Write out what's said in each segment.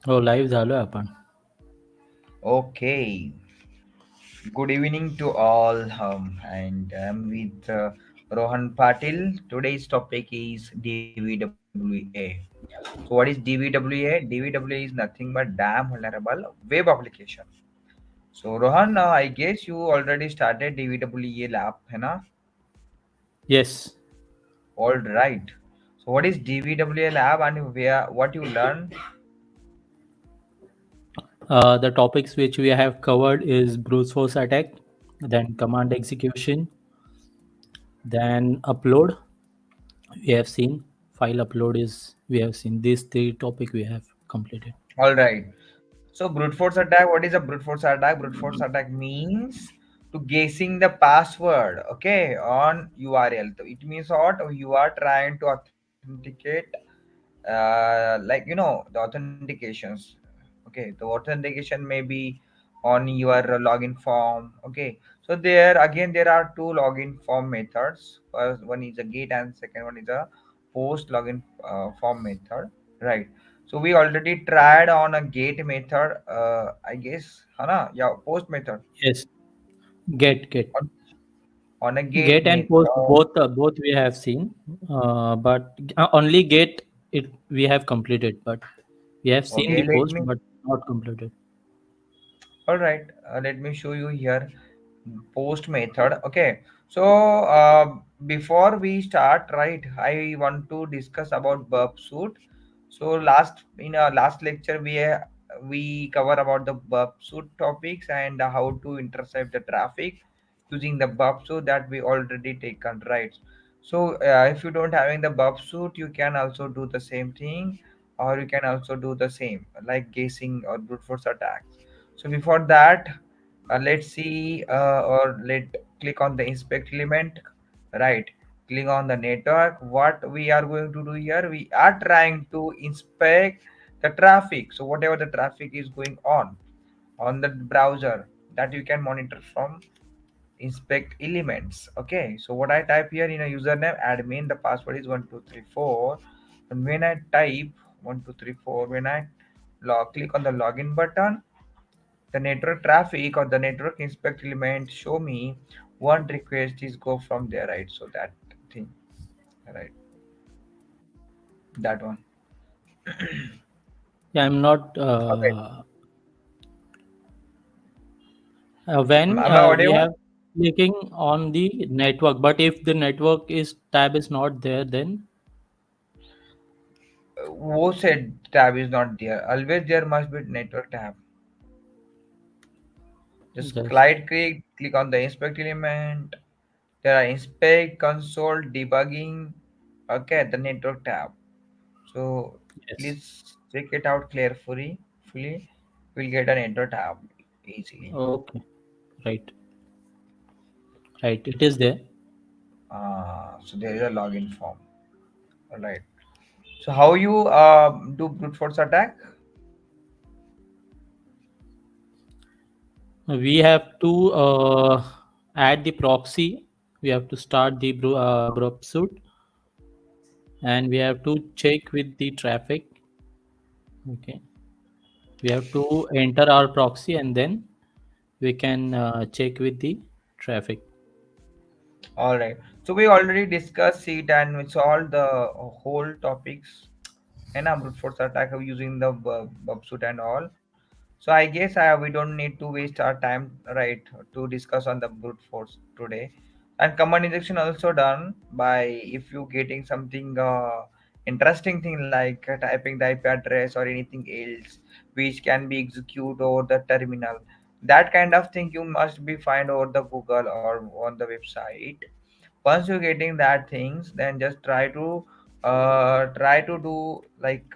हो लाईव्ह झालोय आपण. Okay, good evening to all, and I'm with Rohan Patil. Today's topic is DVWA. So, what is DVWA? DVWA is nothing but damn vulnerable web application. So, Rohan, I guess you already started DVWA lab, है ना? Yes. All right. So, what is DVWA lab and where what you learn? The topics which we have covered is brute force attack, then command execution, then upload. We have seen file upload is we have seen these three topic we have completed. All right. So brute force attack. What is a brute force attack? Brute force attack means to guessing the password. Okay, on URL. So it means what you are trying to authenticate, like the authentications. Okay, the authentication may be on your login form. Okay, so there again there are two login form methods. First one is a get and second one is a post login form method. Right. So we already tried on a gate method, I guess, Hana? Yeah, post method. Yes. Get On, on a gate get and method. post both we have seen, but only get it we have completed, but we have seen the Okay, let post me. but not completed. All right, let me show you here post method. Okay, so before we start, right, I want to discuss about burp suit. So last in our last lecture we cover about the burp suit topics and how to intercept the traffic using the burp suit that we already taken, right? So if you don't having the burp suit, you can also do the same thing, or you can also do the same like guessing or brute force attacks. So before that, let's see, or let click on the inspect element, right? Click on the network. What we are going to do here, we are trying to inspect the traffic. So whatever the traffic is going on the browser, that you can monitor from inspect elements. Okay, so what I type here in a username admin, the password is 1234, and when I type 1234, when I click on the login button, the network traffic or the network inspect element show me one request is go from there, right? So that thing, right? That one. Yeah, I'm not Okay. when Am I we audible? have clicking on the network, but if the network is tab is not there, then Who said tab is not there? Always there must be network tab. Just just click on the inspect element. There are inspect, console, debugging. Okay, the network tab. So yes. please check it out carefully. Fully, we'll get an network tab easily. Okay, right, right. It is there. So there is a login form. All right. So how you do brute force attack? We have to add the proxy. We have to start the group suit, and we have to check with the traffic. Okay, we have to enter our proxy, and then we can check with the traffic. All right. So we already discussed it and we solved the whole topics and brute force attack of using the suit and all. So I guess we don't need to waste our time, right, to discuss on the brute force today. And command injection also done by if you getting something interesting thing like typing the IP address or anything else which can be executed over the terminal. That kind of thing you must be find over the Google or on the website. Once you're getting that things, then just try to do like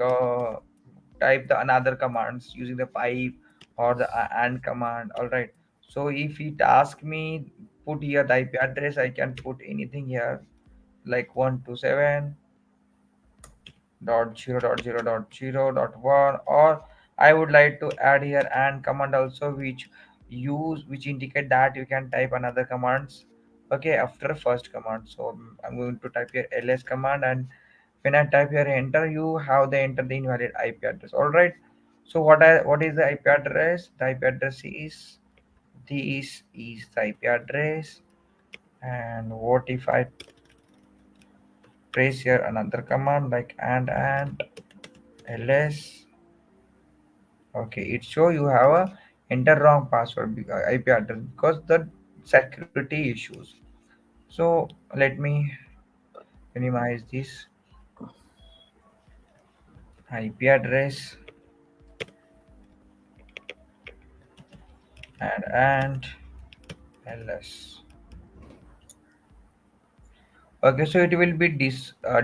type the another commands using the pipe or the and command. All right, so if it ask me put here the IP address, I can put anything here like 127.0.0.0.1, or I would like to add here and command also which indicate that you can type another commands, okay, after first command. So I'm going to type here ls command, and when I type here enter, you have the enter the invalid IP address. All right, So what is the IP address? The IP address is, this is the IP address. And what if I trace here another command like and ls? Okay, it show you have a enter wrong password IP address because the security issues. So let me minimize this IP address and ls. Okay, so it will be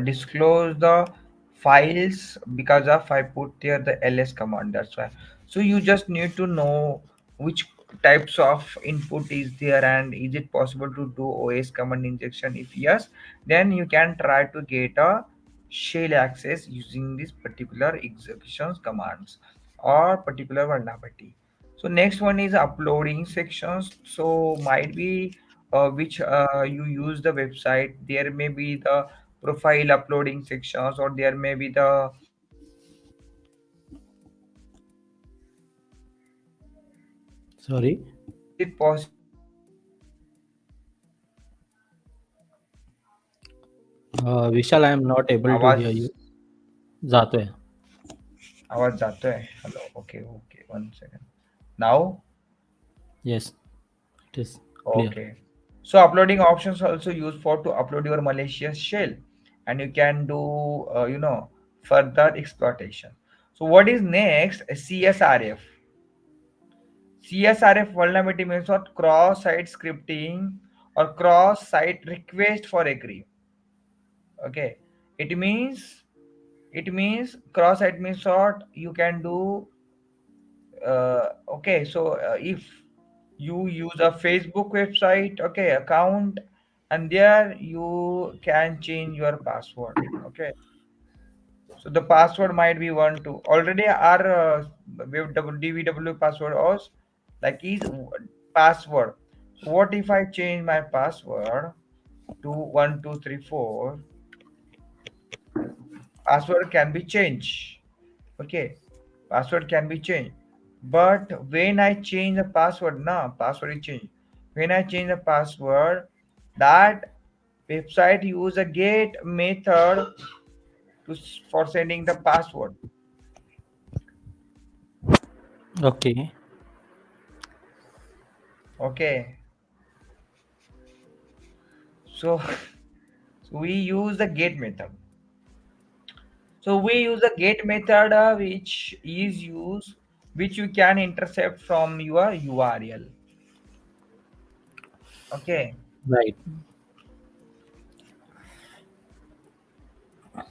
disclose the files because of I put here the ls command. That's why. So you just need to know which types of input is there and is it possible to do OS command injection. If yes, then you can try to get a shell access using this particular executions commands or particular vulnerability. So next one is uploading sections. So might be which you use the website, there may be the profile uploading sections or there may be the Sorry, is it possible to Vishal, I am not able to आवाज hear you. जातो है. आवाज जाता है hello okay okay 1 second now Yes, it is clear. okay. So uploading options also used for to upload your malicious shell, and you can do further exploitation. So what is next? CSRF. CSRF vulnerability means what? Cross-site scripting or cross-site request for agree. Okay, it means cross-site means what? You can do. Okay, so if you use a Facebook website, okay, account, and there you can change your password. Okay, so the password might be one two. Already our DVW password was like is password. So what if I change my password to 1234? Password can be changed. Okay, password can be changed. But when I change the password, password is changed. When I change the password, that website use a get method for sending the password. Okay. Okay, so, so we use the get method. So we use the get method which you can intercept from your URL. Okay, Right.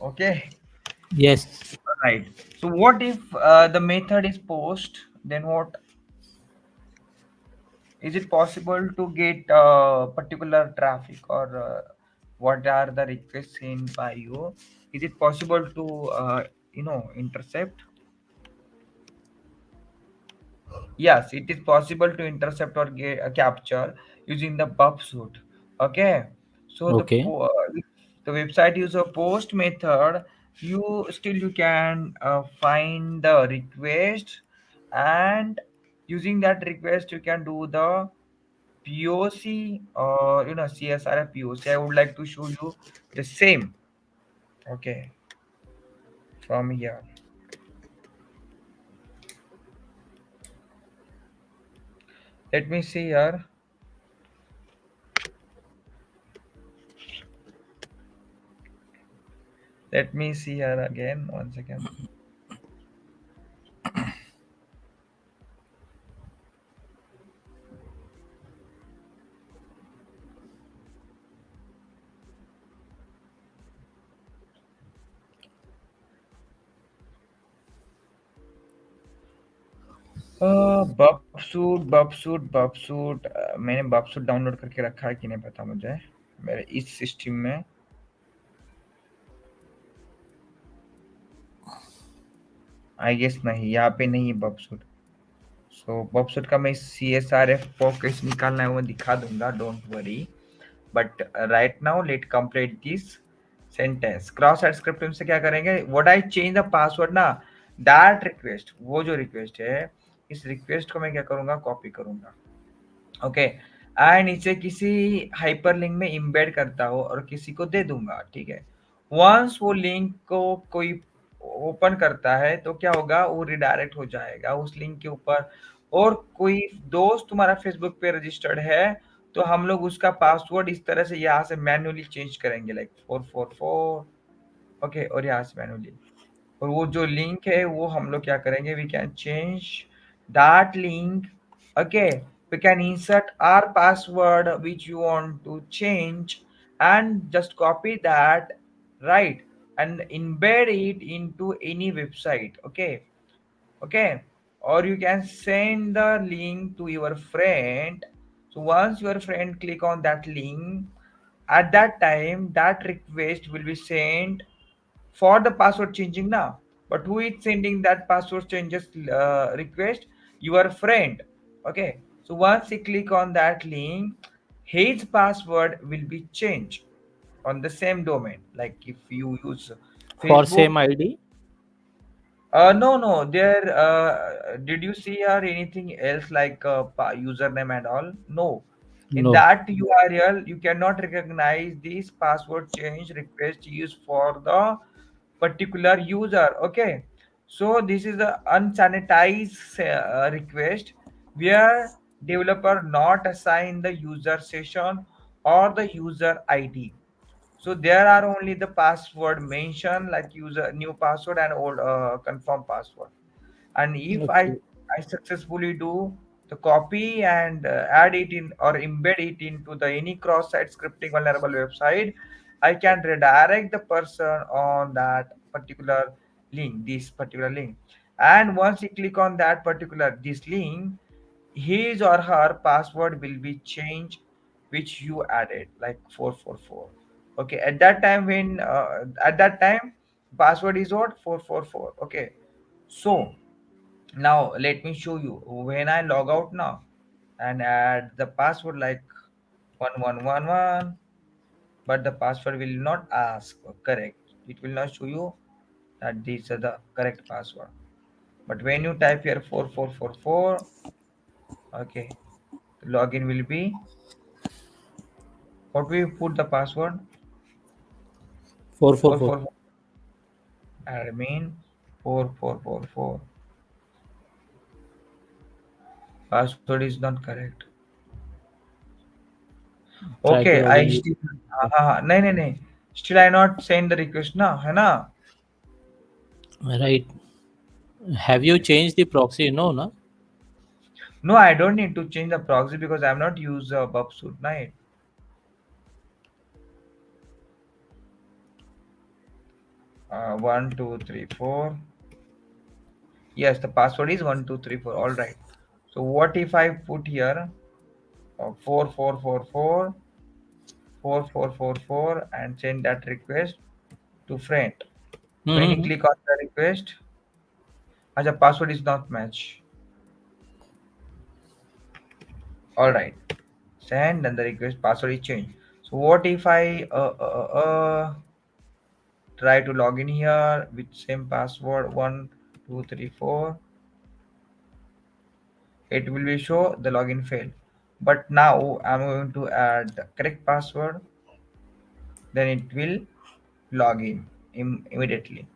okay, Yes. right. So what if the method is post? Then what? Is it possible to get particular traffic or what are the requests sent by you? Is it possible to intercept? Yes, it is possible to intercept or get, capture using the bub suit. Okay, so Okay. if the website use a post method, you can find the request, and using that request you can do the POC or CSR POC. I would like to show you the same. Okay, from here. Let me see here. Let me see here again. 1 second. बपसूट मैंने बपसूट download करके रखा है कि नहीं पता मुझे मेरे इस सिस्टम में आई गेस नहीं यहाँ पे नहीं है बपसूट सो बपसूट का मैं CSRF को कैसे निकालना है वो दिखा दूंगा don't worry but right now let complete this sentence cross site scripting से क्या करेंगे what I change the password ना दैट रिक्वेस्ट, वो जो रिक्वेस्ट है, इस रिक्वेस्ट को मैं क्या करूंगा, कॉपी करूंगा। ओके, एंड इसे किसी हाइपरलिंक में इंबेड करता हूँ और किसी को दे दूंगा, ठीक है। वंस वो लिंक को कोई ओपन करता है तो क्या होगा, वो रिडायरेक्ट हो जाएगा उस लिंक के ऊपर। और कोई दोस्त तुम्हारा फेसबुक पे रजिस्टर्ड है, तो हम लोग उसका पासवर्ड इस तरह से यहाँ से मैन्युअली चेंज करेंगे, लाइक 444। ओके, और यहाँ से मैन्युअली, और वो जो लिंक है वो हम लोग क्या करेंगे, we can change that link. Okay, we can insert our password which you want to change, and just copy that, right, and embed it into any website. Okay, okay, or you can send the link to your friend. So once your friend click on that link, at that time that request will be sent for the password changing now. But who is sending that password changes request? Your friend. Okay, so once you click on that link, his password will be changed on the same domain. Like if you use For Facebook. same ID? No, no. There. Did you see or anything else like username and all? No. In No. that URL, you cannot recognize this password change request used for the particular user. Okay. So this is the unsanitized request where developer not assign the user session or the user ID. So there are only the password mentioned, like user new password and old confirm password. And if Okay. I successfully do the copy and add it in or embed it into the any cross-site scripting vulnerable website, I can redirect the person on that particular link, this particular link. And once you click on that particular this link, his or her password will be changed, which you added, like 444. Okay, at that time, when at that time password is what, 444. Okay, so now let me show you when I log out now and add the password like 1111, but the password will not ask correct. It will not show you that these are the correct password. But when you type here 4444, okay, the login will be, what we put the password, 444. 444 admin 4444. Password is not correct. Try to Okay, log I in with. still, हाँ हाँ, नहीं नहीं नहीं, still I not send the request ना, है ना? Right. Have you changed the proxy? No, no. No, I don't need to change the proxy because I'm not use Bubsuit, right? 1234. Yes, the password is 1234. All right. So what if I put here 4444 4444 and send that request to friend? When you Mm-hmm. click on the request, the password is not match. All right. Send and the request password is changed. So what if I try to log in here with same password 1234? It will be show the login failed. But now I'm going to add the correct password, then it will log in immediately.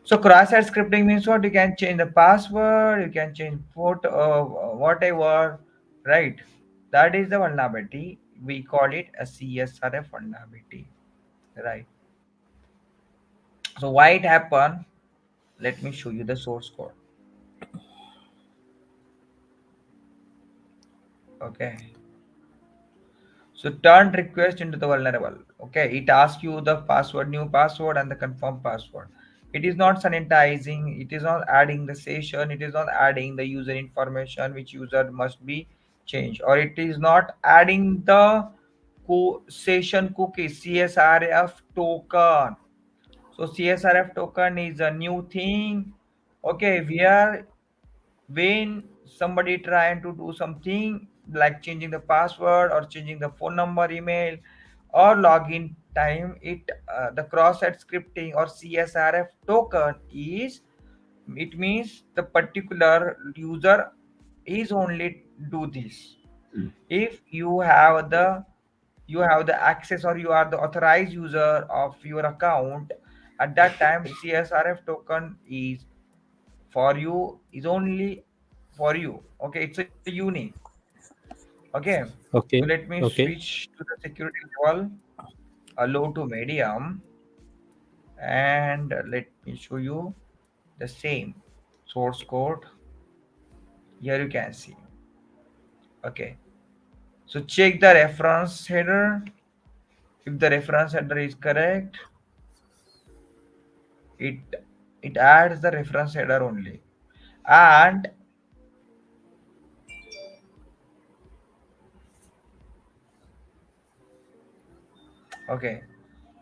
So cross-site scripting means what? You can change the password, you can change photo, whatever, right? That is the vulnerability. We call it a CSRF vulnerability, right? So why it happened? Let me show you the source code. Okay. So turn request into the vulnerable. Okay, it asks you the password, new password, and the confirm password. It is not sanitizing. It is not adding the session. It is not adding the user information which user must be changed, or it is not adding the session cookie CSRF token. So CSRF token is a new thing. Okay, where when somebody trying to do something like changing the password or changing the phone number, email, or login time, it the cross-site scripting or CSRF token is It means the particular user is only do this if you have the access, or you are the authorized user of your account. At that time, CSRF token is for you, is only for you. Okay, it's a unique. Okay, so let Okay. me Okay. switch to the security level, low to medium, and let me show you the same source code. Here you can see. Okay, so check the reference header. If the reference header is correct, it it adds the reference header only. And okay,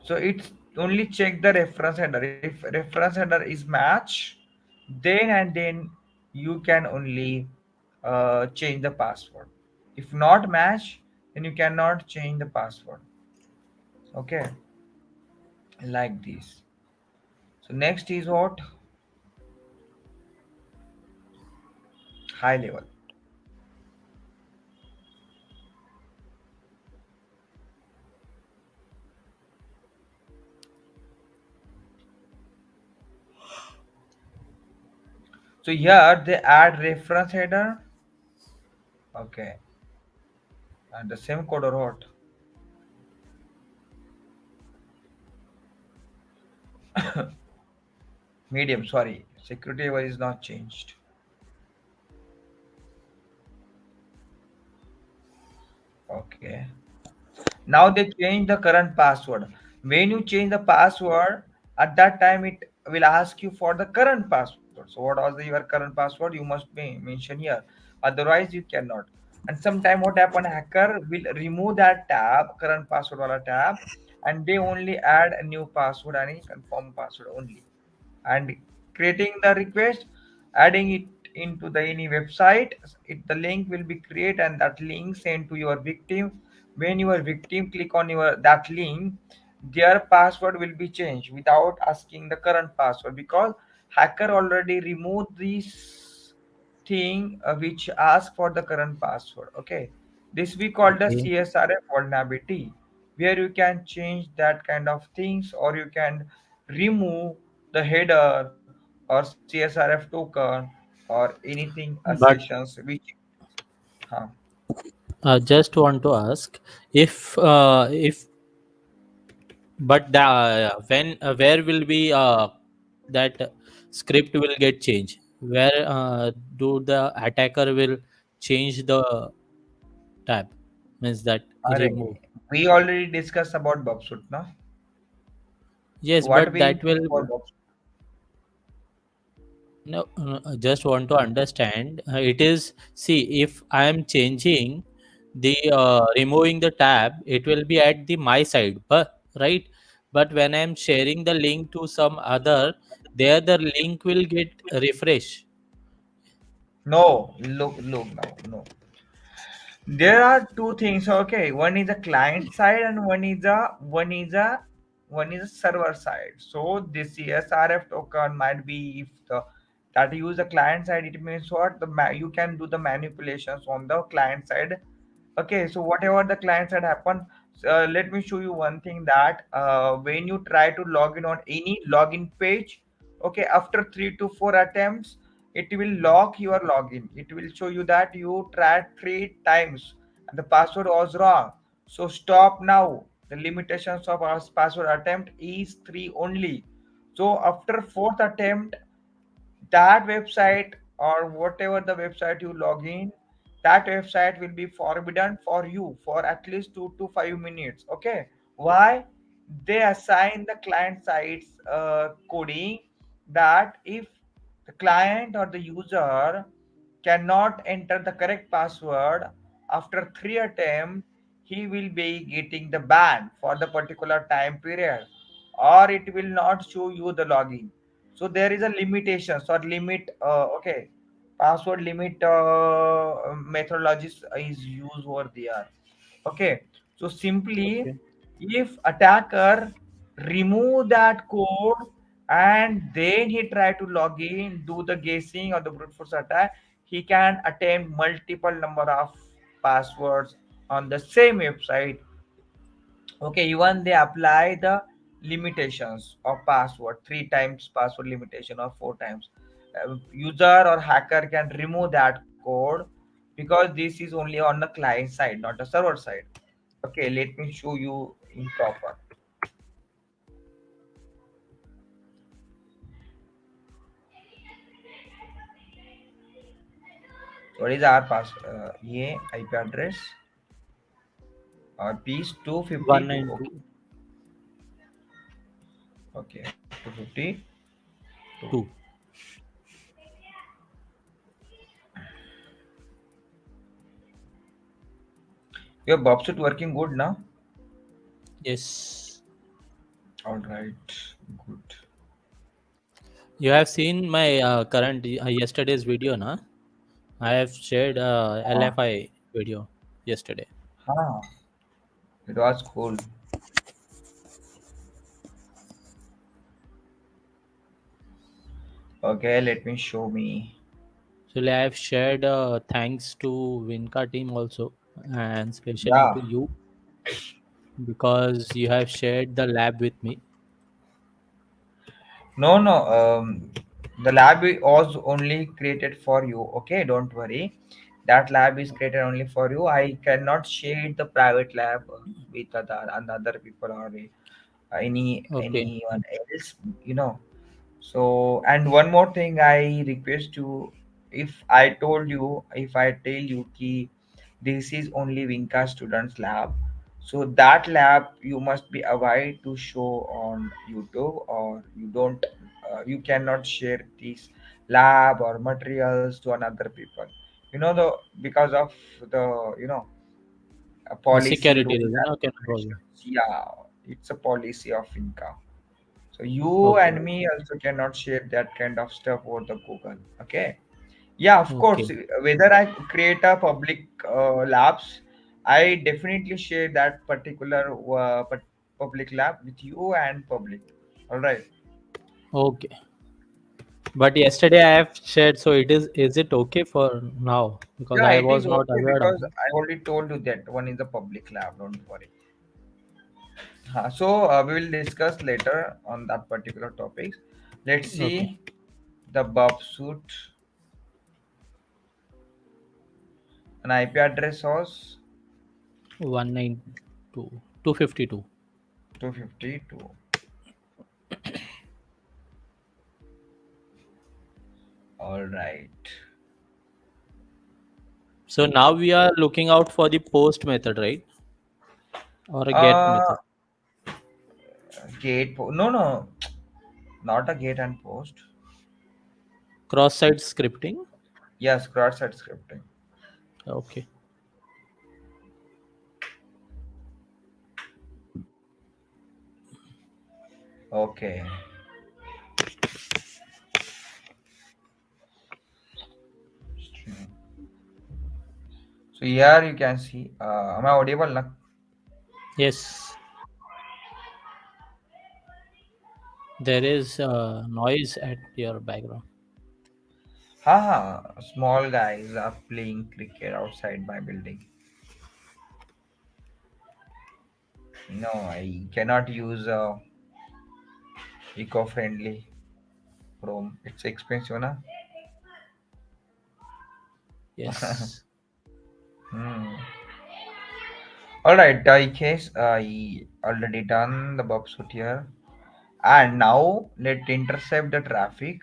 so it's only check the reference header. If reference header is match, then you can only change the password. If not match, then you cannot change the password. Okay, like this. So next is what? High level. So here they add reference header. Okay, and the same code or what? Medium, sorry, security level is not changed. Okay, now they change the current password. When you change the password, at that time it will ask you for the current password. So what was your current password, you must be mention here, otherwise you cannot. And sometime what happen, hacker will remove that tab, current password wala tab, and they only add a new password and a confirm password only. And creating the request, adding it into the any website, the link will be created, and that link sent to your victim. When your victim click on your that link, their password will be changed without asking the current password, because hacker already removed this thing, which ask for the current password. Okay, this we call the Okay. CSRF vulnerability, where you can change that kind of things, or you can remove the header or CSRF token or anything But sessions which huh. just want to ask if but the, when where will be that script will get changed? Where do the attacker will change the tab? Means that Arre, remove. we already discussed about Bobsuit, no? Yes, What but we that do will for Bobsuit? no. I just want to understand. It is see if I am changing the removing the tab, it will be at the my side, but right. But when I am sharing the link to some other, there the link will get refresh. No, look now, no. There are two things. Okay, one is the client side, and one is a server side. So this CSRF token might be, if that use the client side, it means what, you can do the manipulations on the client side. Okay, so whatever the client side happen, let me show you one thing, that when you try to log in on any login page, okay, after 3 to 4 attempts, it will lock your login. It will show you that you tried 3 times and the password was wrong. So stop now. The limitations of our password attempt is 3 only. So after fourth attempt, that website or whatever the website you log in, that website will be forbidden for you for at least 2 to 5 minutes. Okay, why? They assign the client side's coding, that if the client or the user cannot enter the correct password after 3 attempts, he will be getting the ban for the particular time period, or it will not show you the login. So there is a limitation or limit. Okay, password limit methodologies is used over there. Okay, so simply, Okay. if attacker remove that code and then he try to log in, do the guessing or the brute force attack. He can attempt multiple number of passwords on the same website. Okay, even they apply the limitations of password, 3 times password limitation or 4 times. User or hacker can remove that code because this is only on the client side, not the server side. Okay, let me show you in proper. What is our pass? Yeah, IP address. Piece 252. Okay, 192. okay, 252. Your Bobsuit working good now? Yes. All right, good. You have seen my current yesterday's video, na? I have shared Uh, LFI video yesterday. huh, it was cool. Okay, let me show me. So I have shared thanks to Winka team also, and especially Yeah. to you because you have shared the lab with me. No, no. The lab was only created for you. Okay, don't worry. That lab is created only for you. I cannot share the private lab with other people or Okay. anyone else. You know. So, and one more thing I request you, if I tell you ki this is only Vinca students lab, so that lab you must be avoid to show on YouTube, or you cannot share this lab or materials to another people. The because of the policy Security rules reason. and Okay, no problem. regulations. Yeah, it's a policy of Vinca. So you Okay. and me also cannot share that kind of stuff over the Google. Okay. Yeah, of course. Okay. Whether I create a public labs, I definitely share that particular public lab with you and public. All right. Okay. But yesterday I have shared, so is it okay for now? Because Yeah, I it is was not okay aware of because it. I already told you that one is a public lab. Don't worry. So we will discuss later on that particular topics. Let's Okay. see the Bob suit. An IP address was 192. 252. 252. All right. So now we are looking out for the post method, right? Or a get Uh, method. no, no, not a gate and post. Cross-site scripting. Yes, cross-site scripting. Okay. Okay. So here you can see. Am I audible? Na? Yes. There is noise at your background. Haha, small guys are playing cricket outside my building. No, I cannot use eco-friendly Chrome. It's expensive, na? Yes. Hmm. All right, in case I already done the bub suit here, and now let's intercept the traffic.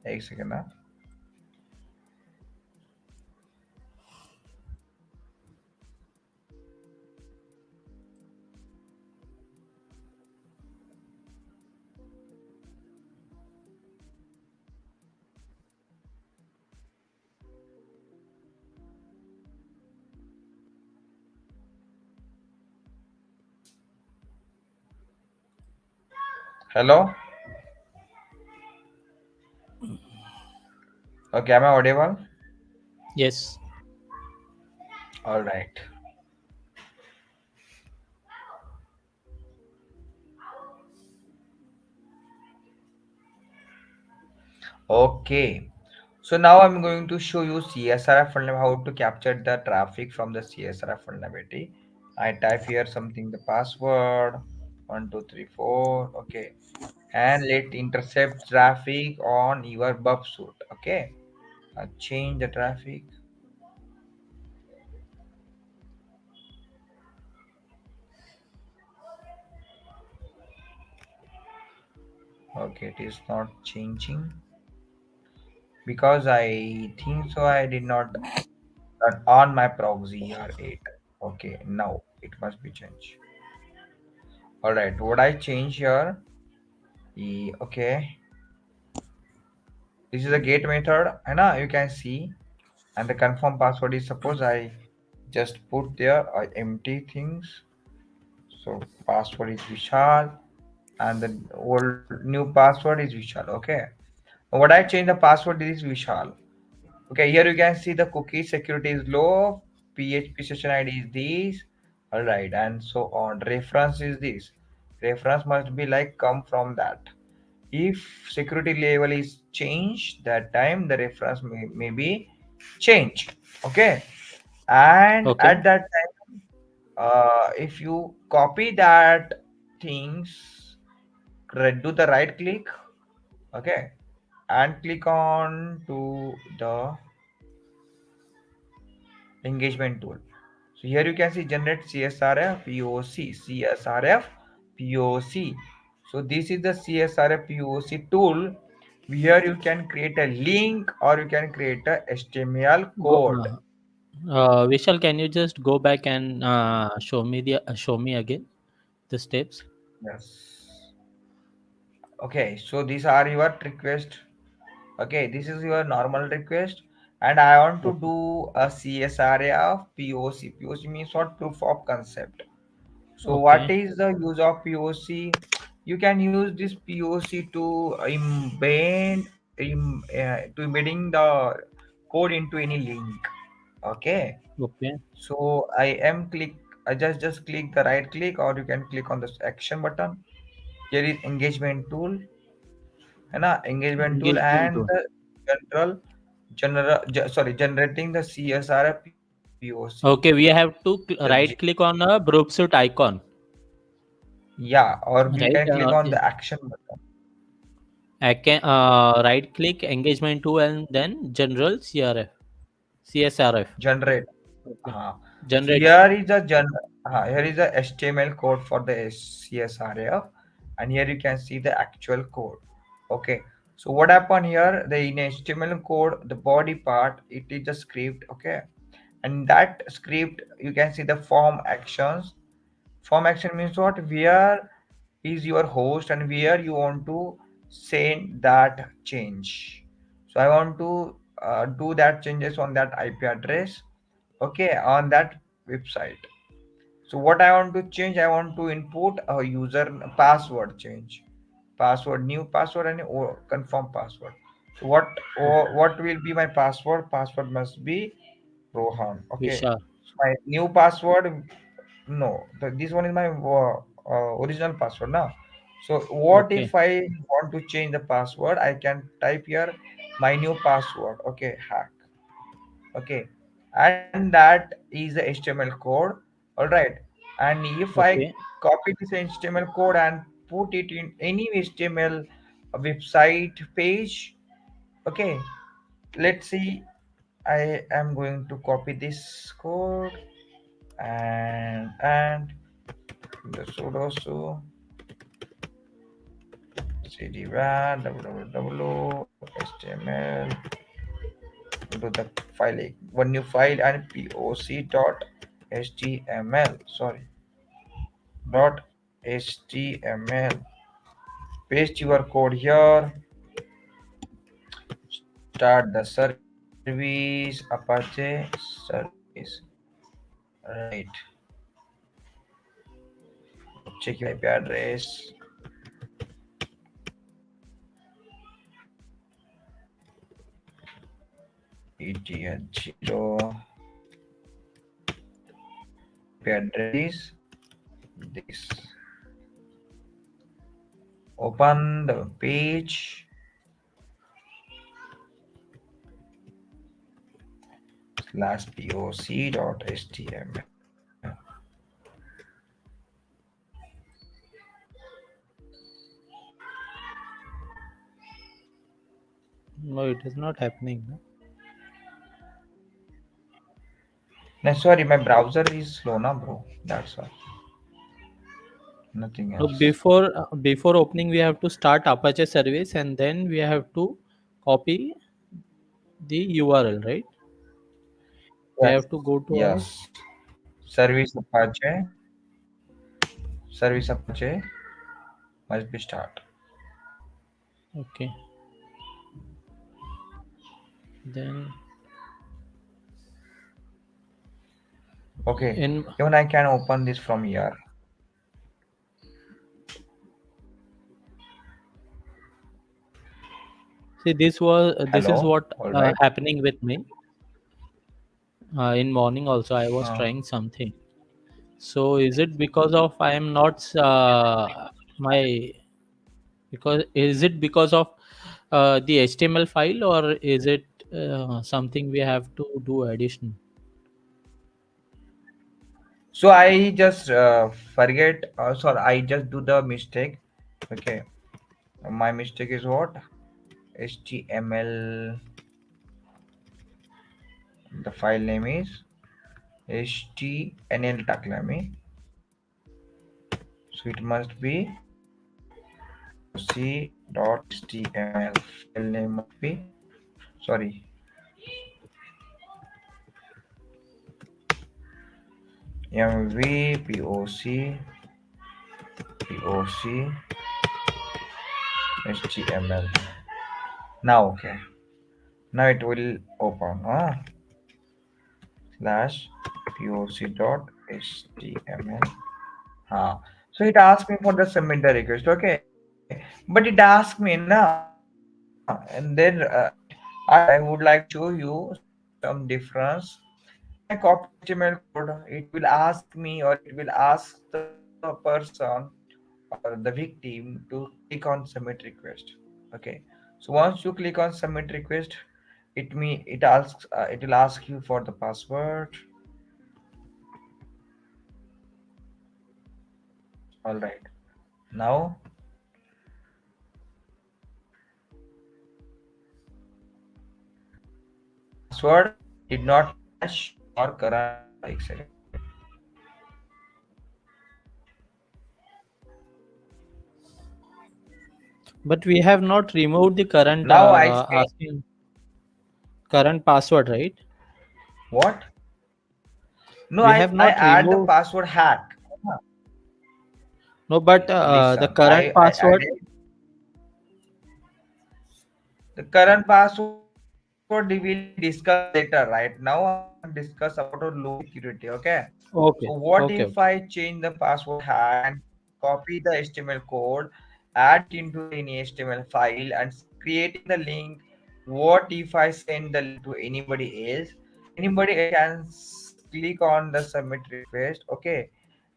एक second, na? Hello. Okay, am I audible? Yes. All right. Okay. So now I'm going to show you CSRF how to capture the traffic from the CSRF vulnerability. I type here something the password 1234. Okay, and let intercept traffic on your bub suit. Okay, change the traffic. Okay, it is not changing because I think so. I did not turn on my proxy R8. Okay, now it must be changed. All right, what I change here? Okay, this is a get method, and you can see, and the confirm password is suppose I just put there empty things. So password is Vishal, and the old new password is Vishal. Okay, what I change the password is Vishal. Okay, here you can see the cookie security is low, PHP session ID is this, all right, and so on. Reference is this. Reference must be like come from that. If security level is changed, that time the reference may be changed. Okay, and Okay. at that time, if you copy that things, do the right click, okay, and click on to the engagement tool. So here you can see generate CSRF POC, CSRF POC. So this is the CSRF POC tool where you can create a link or you can create a HTML Go, code. Vishal, can you just go back and show me again the steps? Yes. Okay, so these are your request. Okay, this is your normal request, and I want to Okay. do a CSRF POC. POC means what? Proof of concept. So what Okay. is the use of POC? You can use this POC to to embedding the code into any link. Okay. Okay. So I just click the right click, or you can click on this action button. Here is engagement tool, and engagement tool Engagement and tool. the generating the CSR POC. Okay, we have to Just right click on a group suit icon, yeah, or we right? can click on the action button. I can right click engagement tool and then general CSRF. Generate. Okay. So Generate. here is a HTML code for the CSRF, and here you can see the actual code. Okay. So what happened here? The in HTML code, the body part, it is a script. Okay, and that script you can see the form actions. Form action means what? Where is your host and where you want to send that change. So I want to do that changes on that IP address, okay, on that website. So what I want to change, I want to input a user password change, password, new password, and confirm password. So what will be my password? Password must be Rohan. Okay. Vishal. So my new password, no, this one is my original password now. So what Okay. if I want to change the password? I can type here my new password. Okay, hack. Okay, and that is the HTML code. All right, and if I Okay. copy this HTML code and put it in any HTML website page, okay, let's see. I am going to copy this code and the sudo su cd var www html to the file one new file and poc dot html, sorry, dot html, paste your code here, start the service apache service, right, check your IP address, ETH0, IP address is this. Open the page, /poc.html. No, it is not happening. No? No, sorry, my browser is slow now, bro. That's why. Nothing So else. before opening, we have to start Apache service, and then we have to copy the URL, right? We Yes. have to go to our Yes. Service Apache. Service Apache must be start. okay. Then Okay. in Even I can open this from here. see this is Hello. what All right. happening with me. In morning also I was Uh, trying something. So is it because of I am not my because is it because of the HTML file, or is it something we have to do addition? so I just forget. Sorry, I just do the mistake. Okay. My mistake is what? HTML. The file name is htnl taklami. So it must be poc.html. File name must be, sorry, mv poc html. Now okay. Now it will open. Slash poc.html. So it asked me for the submit the request. Okay, but it asked me na, and then I would like to show you some difference. When I copy the HTML code, it will ask me, or it will ask the person or the victim to click on submit request. Okay, so once you click on submit request, it asks it will ask you for the password. All right, now password did not match your current password. एक second. But we have not removed the current Now I say asking current password, right? what? No, We I have I not add the removed. password hack. No, but the Listen, current I password. added the current password. We will discuss later. Right now, I want to discuss about a low security. Okay. So what Okay, if I okay, okay, change the password hack and copy the HTML code, add it into the any HTML file, and creating the link? What if I send the link to anybody else? Anybody else can click on the submit request. Okay,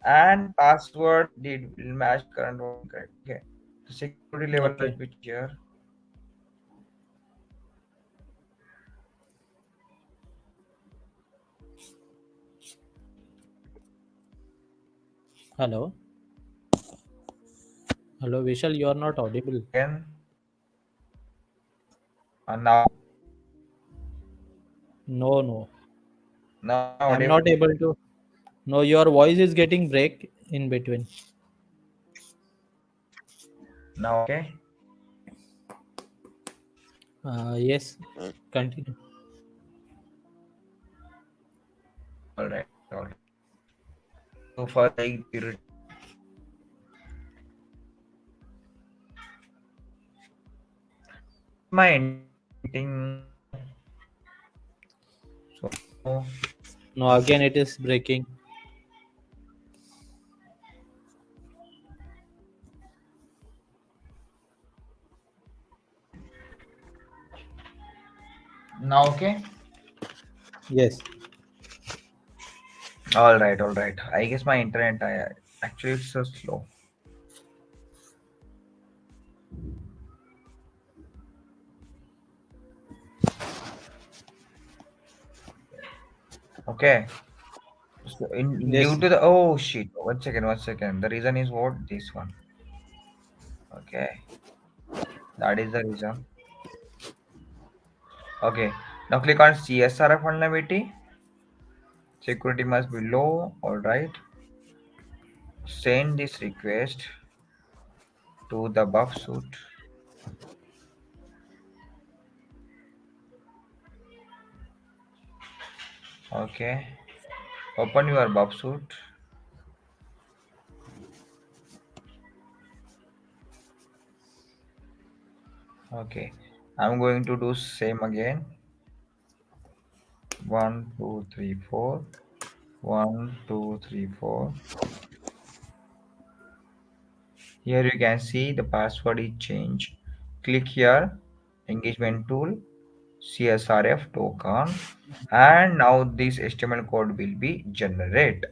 and password did will match current one incorrect. Okay, the security level okay. must be here. Hello, hello, Vishal, you are not audible. Again, now No, no, now I'm I'm audible. not able to. No, your voice is getting break in between. Now okay. Yes, continue. All right, all right. Thank you for the irritation. I guess my internet getting slow. So No, again it is breaking. now okay. Yes. All right, all right. I guess my internet actually it's so slow. Okay. So in due Yes. to the oh shit, one second. The reason is what this one. Okay, that is the reason. Okay, now click on CSRF vulnerability. Security must be low. All right. Send this request to the buff suite. Okay. Open your buff suite. Okay. I'm going to do same again. One, two, three, four. One, two, three, four. Here you can see the password is changed. Click here, engagement tool, CSRF token, and now this HTML code will be generated.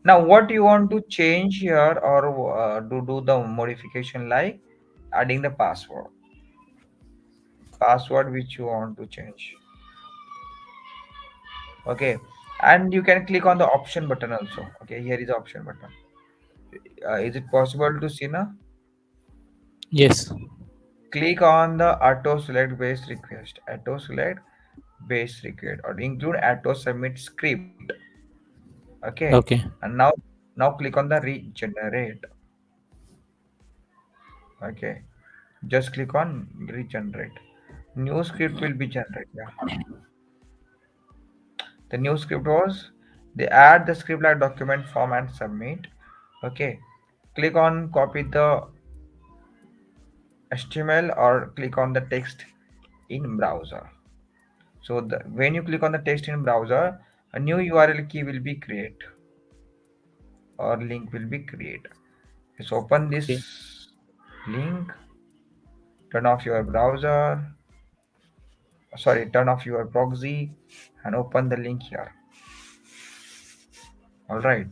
Now, what you want to change here or to do the modification like adding the password which you want to change. Okay, and you can click on the option button also. Okay, here is the option button. Is it possible to see now? Yes. Click on the auto select base request. Auto select base request or include auto submit script. Okay, Okay. and now click on the regenerate. Okay, just click on regenerate. New script will be generated. Yeah. The new script was they add the script like document form and submit. Okay, click on copy the HTML or click on the text in browser. So when you click on the text in browser, a new URL key will be create or link will be create. Just open Okay. this link, turn off your browser, sorry, turn off your proxy and open the link here. All right.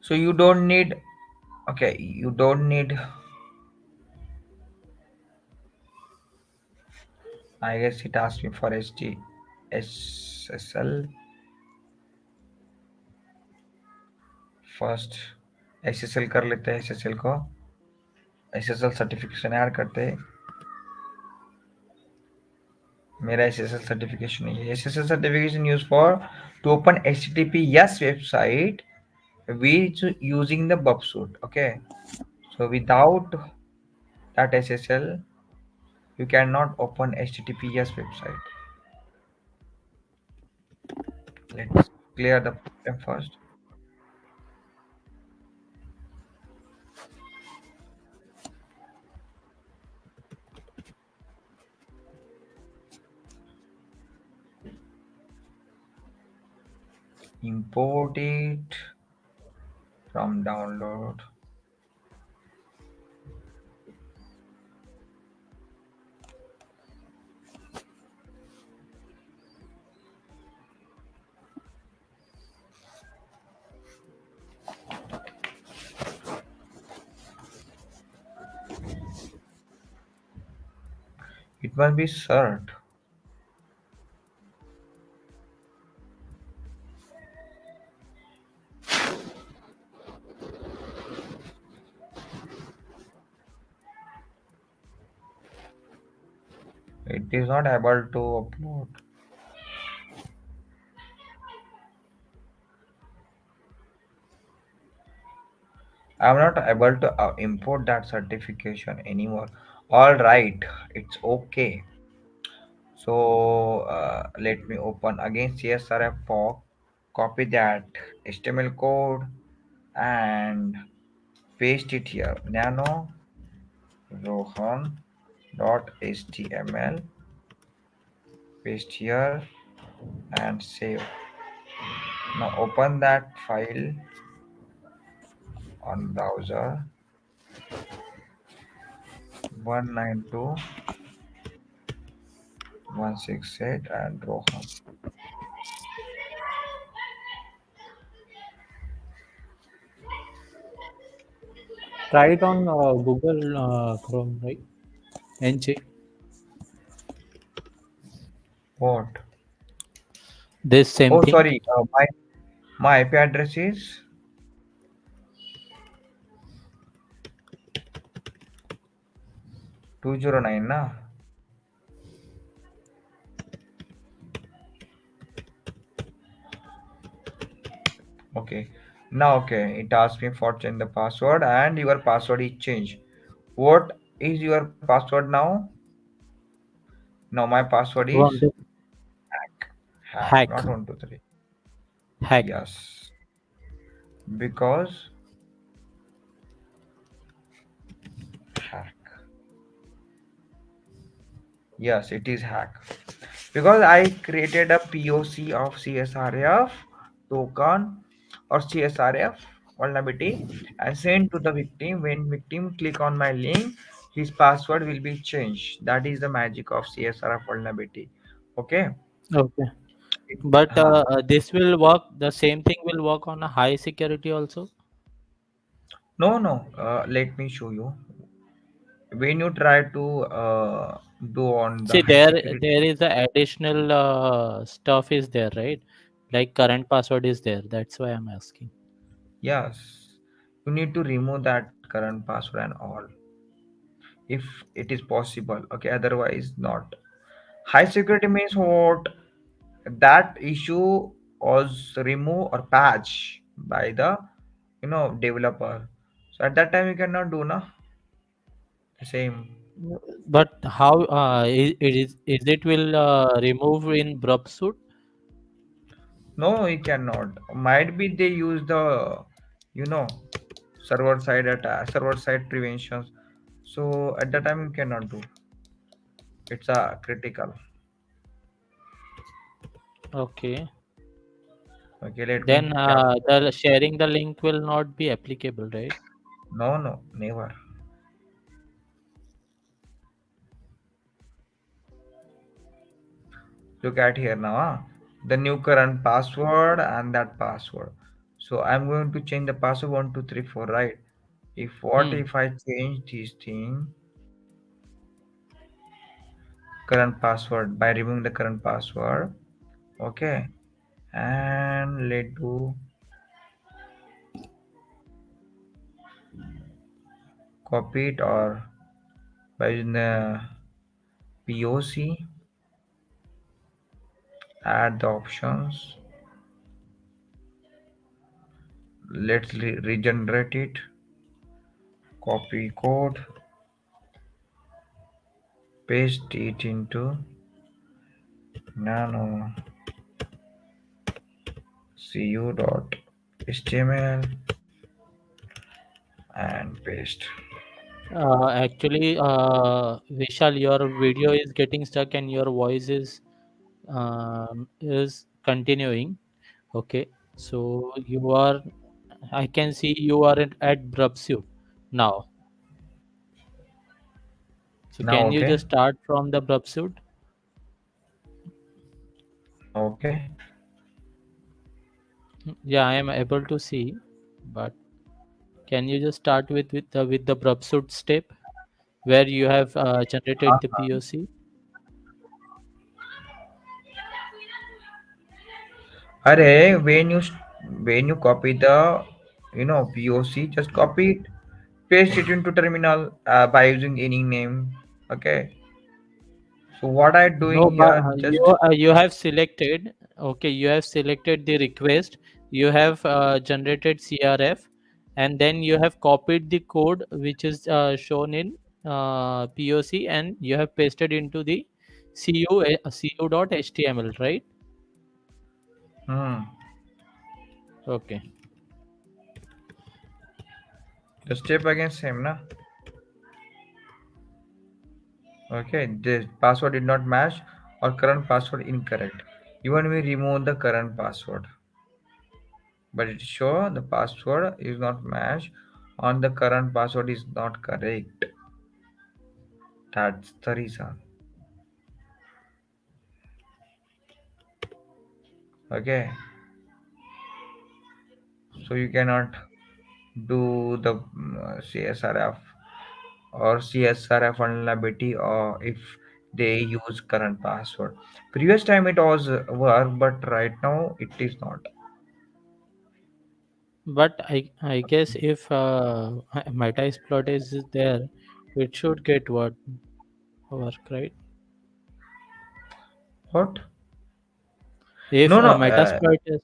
So you don't need, okay, you don't need, I guess it asked me for SSL first SSL कर लेते हैं SSL को SSL certification add करते हैं मेरा SSL certification नहीं है SSL certification use for to open HTTPS website which using the bubsuit okay so without that SSL you cannot open HTTPS website let's clear the problem first import it from download it must be cert it is not able to upload I'm not able to import that certification anymore. All right, it's okay. So let me open again CSRF fork, copy that HTML code and paste it here. Nano rohan dot html paste here and save. Now open that file on browser 192.168 and rohan. Try it on Google Chrome, right? And check What? this same Oh, thing. sorry. My IP address is 209, na? Okay. Now, okay. It asks me for change the password, and your password is changed. What is your password now? Now my password is One, the hack, hack, not 123. hack. Yes, because hack. Yes, it is hack. Because I created a POC of CSRF token or CSRF vulnerability and sent to the victim. When victim click on my link, his password will be changed. That is the magic of CSRF vulnerability. Okay. Okay. But Huh. this will work. The same thing will work on a high security also. No, no. Let me show you. When you try to do on the See, high security, there is a additional stuff is there, right? Like current password is there. That's why I'm asking. yes, you need to remove that current password and all if it is possible. Okay, otherwise not. High security means what? That issue was removed or patched by the developer. So at that time you cannot do na the same. But how is it will remove in Brub suit? No, you cannot. Might be they use the you know server side attack, server side preventions. So at that time you cannot do. It's a critical. Okay. Okay, let me Then capture. the sharing the link will not be applicable, right? No, no, never. Look at here now. The new current password and that password. So I'm going to change the password 1234, right? If what Hmm. if I change this thing, current password by removing the current password, okay, and let do copy it or by using the POC, add the options. Let's regenerate it. Copy code, paste it into nano cu.html and paste. Actually, Vishal, your video is getting stuck and your voice is continuing. Okay, so you are. I can see you are at Brubsuit now. So Now can you okay. just start from the Brubsuit? Now okay. Yeah, I am able to see, but can you just start with the Brubsuit step where you have generated the POC? Array, when you copy the POC, just copy it, paste it into terminal by using any name. Okay. So what I No, doing but here, just you have selected. Okay, you have selected the request. You have generated CRF, and then you have copied the code which is shown in POC, and you have pasted into the cu.html, right? hmm, Okay. the step again same na. Okay, the password did not match or current password incorrect. Even we remove the current password, but it show the password is not matched on the current password is not correct. That's the reason. Okay, so you cannot do the CSRF or CSRF vulnerability, or if they use current password. Previous time it was work, but right now it is not. But I guess if Metasploit is there, it should get what work, right? What? If No, no. Metasploit is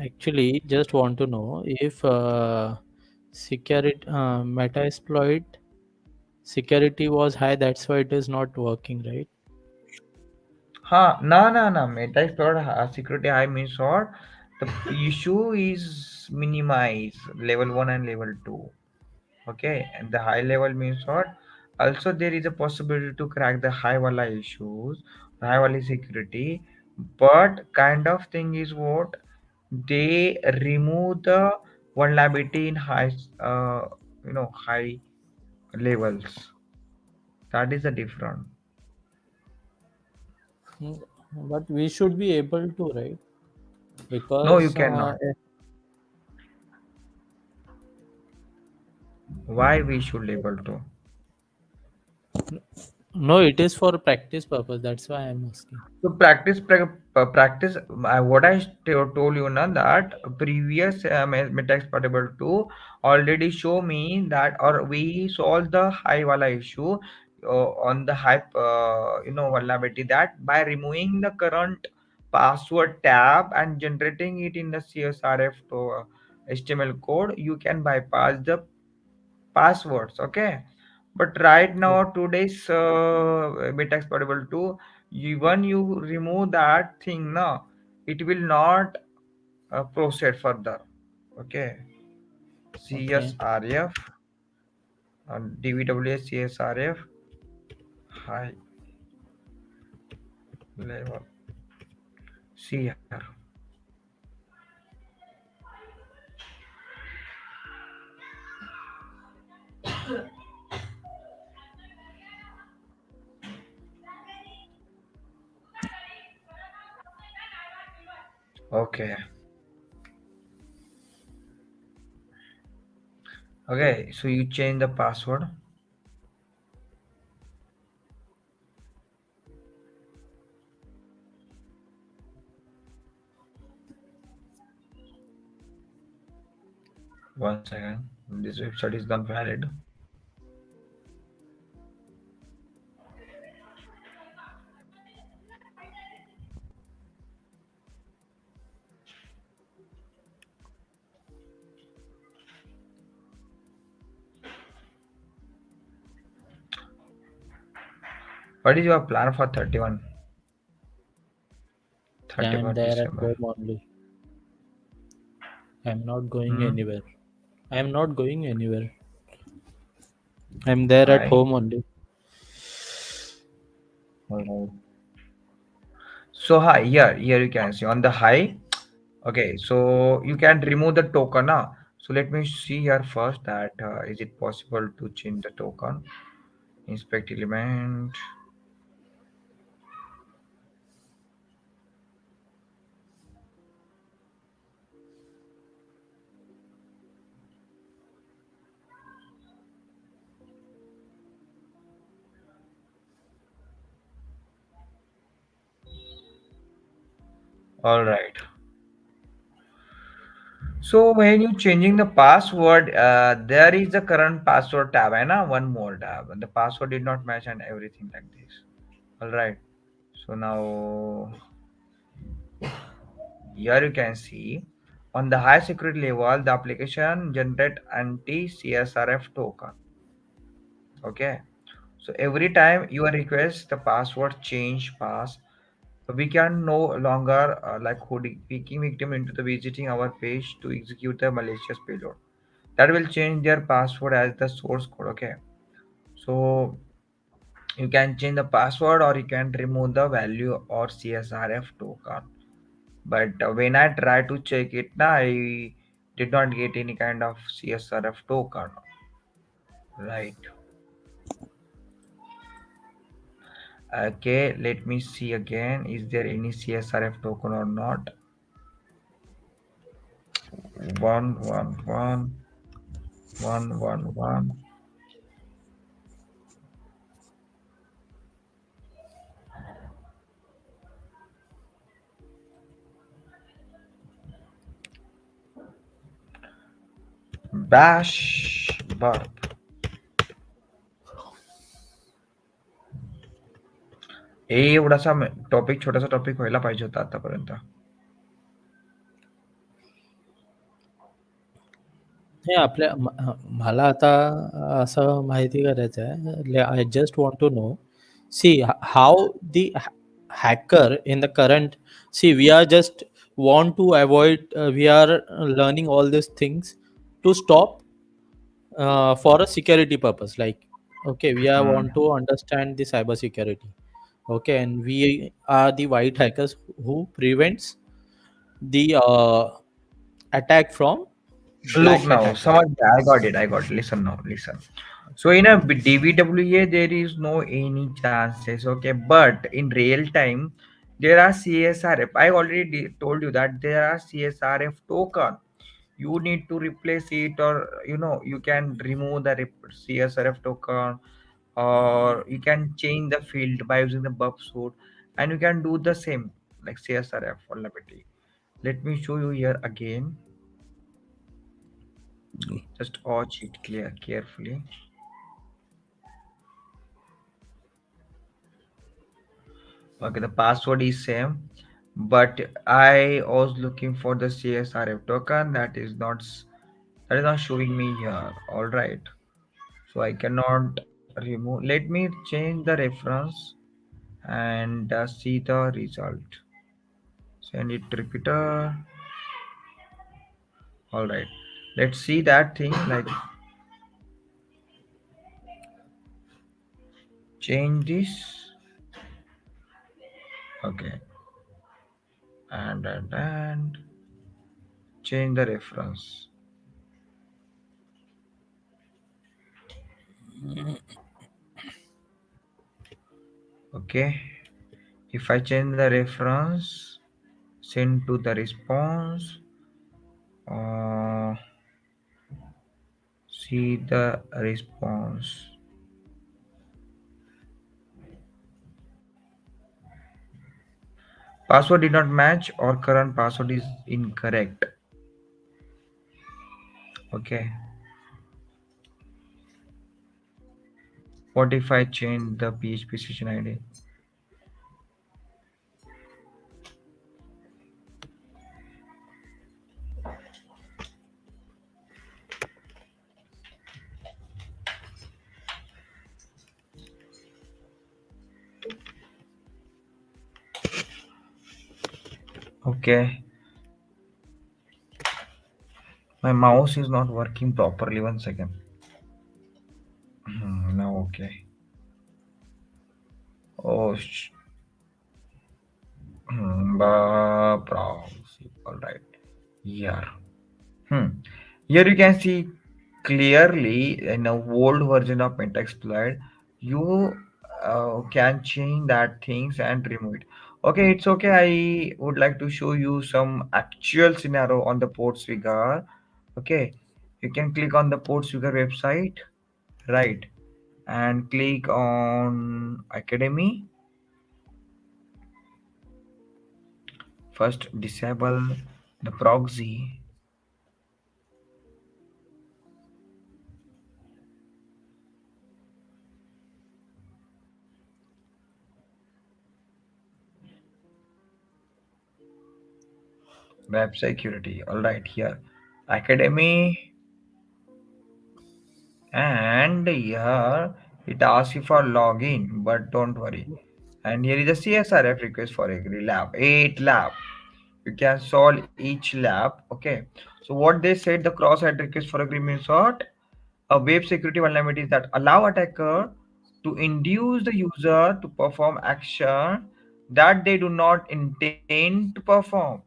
actually just want to know if security Metasploit security was high, that's why it is not working, right? No, no, no. Meta Explorer security high means what? The issue is minimize level 1 and level 2. Okay, and the high level means what? Also, there is a possibility to crack the high wala issues, high wala security. But kind of thing is what? They remove the vulnerability in high levels. That is the difference. Mm, but we should be able to, right? No, you Because cannot. Why we should able to? no, it is for practice purpose. That's why I'm asking. So practice. What I told you now that previous Metax Portable 2 already show me that, or we solve the high wala issue on the high vulnerability, that by removing the current password tab and generating it in the CSRF to HTML code, you can bypass the passwords. Okay, but right O- now today's bit exploitable too, even you remove that thing now, it will not proceed further. Okay, Okay. CSRF DVWS CSRF high level. See here. Okay, okay, so you change the password. One second, this website is not valid. What is your plan for Yeah, I'm 31st there at December? home only. I'm not going Hmm? anywhere. I'm not going anywhere. I'm there at Why? home only. Alright. So high, here you can see on the high. Okay, so you can remove the token. So let me see here first that is it possible to change the token? Inspect element. All right. So when you changing the password, there is the current password tab, and one more tab. The password did not match and everything like this. All right. So now here you can see on the high security level, the application generate anti CSRF token. Okay, so every time you request the password change pass, we can no longer like hooking victim into the visiting our page to execute the malicious payload. That will change their password as the source code. Okay, so you can change the password or you can remove the value or CSRF token. But when I try to check it now, I did not get any kind of CSRF token. Right. Okay, let me see again. Is there any CSRF token or not? One, one, one, one, one, one. Bash burp. एवढासा topic छोटासा topic व्हायला पाहिजे होता आतापर्यंत. हे आपल्या मला आता असं माहिती करायचं आहे. I just want to know, see how the hacker in the current, see we are just want to avoid, we are learning all these things to stop, for a security purpose, like, okay, we are Hmm. want to understand the cyber security, okay, and we are the white hackers who prevents the attack from Look black hat now, hackers. someone, I got it. I got it. Listen now, listen. So in a DVWA, there is no any chances. Okay, but in real time, there are CSRF. I already told you that there are CSRF token. You need to replace it, or you can remove the CSRF token, or you can change the field by using the buff suit, and you can do the same like CSRF vulnerability. Let me show you here again. Just watch it clear carefully. Okay, the password is same, but I was looking for the CSRF token that is not showing me here. All right, so I cannot remove. Let me change the reference and see the result. Send it to repeater. All right, let's see that thing like change this. Okay, and change the reference. Okay, if I change the reference, send to the response, uh, see the response. Password did not match or current password is incorrect. Okay, what if I change the PHP session ID? Okay, my mouse is not working properly. 1 second. Now okay. Oh, browse. All right. Yeah. Hmm. Here you can see clearly in a old version of Metasploit, you can change that things and remove it. Okay, it's okay. I would like to show you some actual scenario on the Portsfigure. Okay, you can click on the Portsfigure website, right, and click on Academy. First, disable the proxy. Web security. All right, here Academy, and here it asks you for login, but don't worry. And here is a CSRF request for every lab, 8 lab. You can solve each lab. Okay. So what they said, the cross-site request for agreement is what? A web security vulnerability that allow attacker to induce the user to perform action that they do not intend to perform.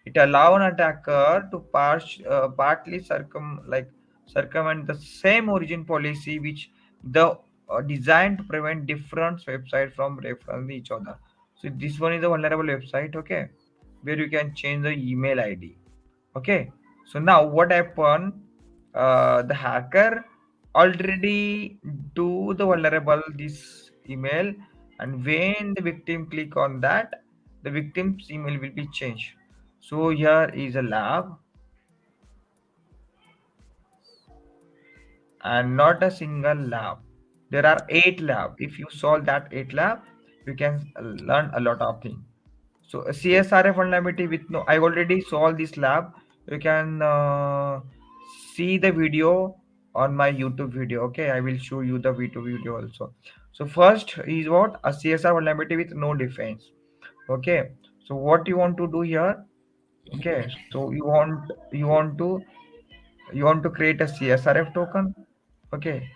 It allow an attacker to partly circumvent the same origin policy which the designed to prevent different websites from referencing each other. So this one is a vulnerable website, okay, where you can change the email ID. Okay. So now what happened? The hacker already do the vulnerable this email, and when the victim click on that, the victim's email will be changed. So here is a lab, and not a single lab. There are 8 lab. If you solve that 8 lab, you can learn a lot of things. So a CSRF vulnerability with no, I already solved this lab. You can see the video on my YouTube video. Okay, I will show you the video also. So first is what a CSR vulnerability with no defense. Okay, so what you want to do here? Okay, so you want to create a CSRF token. Okay,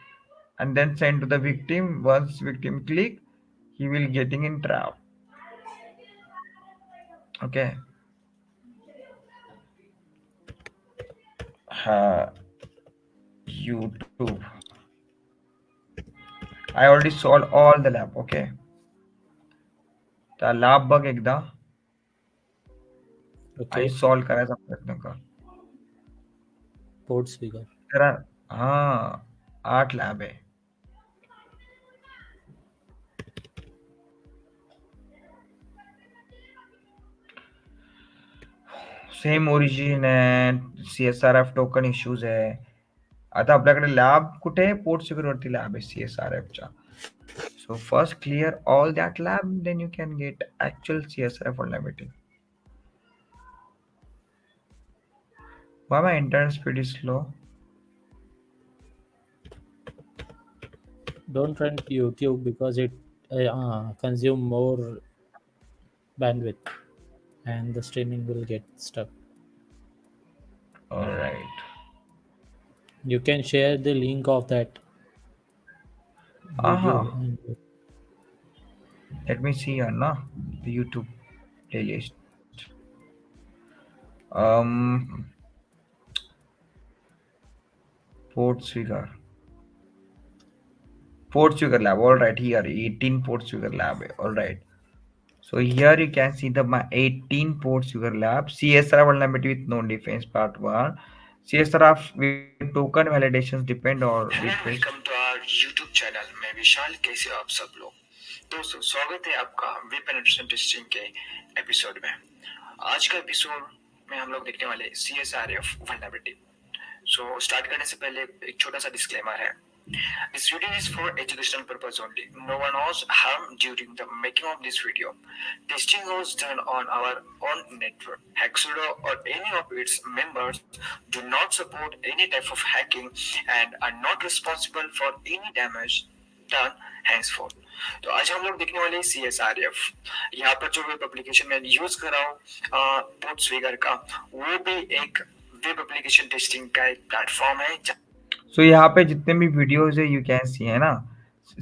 and then send to the victim. Once victim click, he will getting in trap. Okay. uh, YouTube. I already solved all the lab. Okay, त्या lab बघ एकदा. I Okay, solve करायचा प्रयत्न कर. ports figure. जरा हा 8 lab आहे. Same origin आहे. CSRF टोकन इश्यूज आहे. आता आपल्याकडे लॅब कुठे आहे? पोर्ट सिक्युरिटी लॅब आहे CSRFच्या. So first clear all that lab, then you can get actual CSRF vulnerability. Why my internet speed is slow? Don't run YouTube because it consume more bandwidth and the streaming will get stuck. All right. You can share the link of that Uh-huh. video and Let me see here, na, the YouTube playlist. Um, Port Figure. Port Figure Lab. All right, here 18 Port Figure Lab. All right. So here you can see the my 18 Port Figure Lab. CSR vulnerability with no defense part 1. CSR with token validations depend or request. Welcome to our YouTube channel. मैं विशाल। कैसे हो आप सब लोग? दोस्तों, स्वागत है आपका वेब पेनिट्रेशन टेस्टिंग के एपिसोड में। आज का एपिसोड में हम लोग देखने वाले CSRF वल्नरेबिलिटी। सो स्टार्ट करने से पहले एक छोटा सा डिस्क्लेमर है। This video is for educational purpose only. No one was harmed during the making of this video. Testing was done on our own network. Hacksudo or any of its members do not support any type of hacking and are not responsible for any damage done henceforth. तो आज हम लोग देखने वाले CSRF। यहाँ पर जो web application मैं यूज कर रहा हूँ पोर्ट्सफिगर का, वो भी एक वेब एप्लीकेशन टेस्टिंग का एक प्लेटफॉर्म है। सो यहाँ पे जितने भी वीडियोस है यू कैन सी है ना.